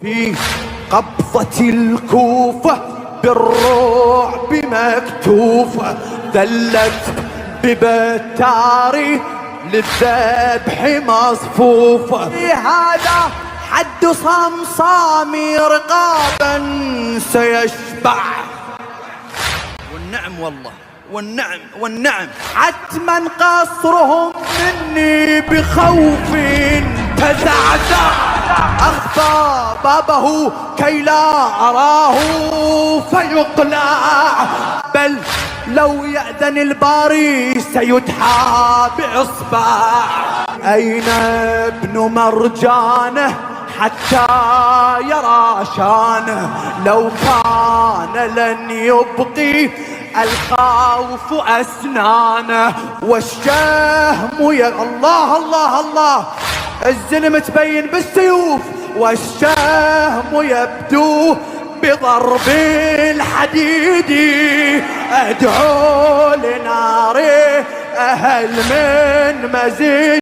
في قبضة الكوفة بالرعب مكتوفة، ذلت ببتاري للذبح مصفوفة. هذا حد صمصامي رقابا سيشبع. والنعم والله، والنعم حتما قصرهم مني بخوف تزعزع. أخفى بابه كي لا أراه فيقلع، بل لو يأذن الباري سيدحى بإصبع. أين ابن مرجانه حتى يرى شانه؟ لو كان لن يبقي الخوف أسنانه. والشهم الله الله الله، الزلم تبين بالسيوف، والشهم يبدو بضرب الحديد. أدعو لنار أهل من مزيد.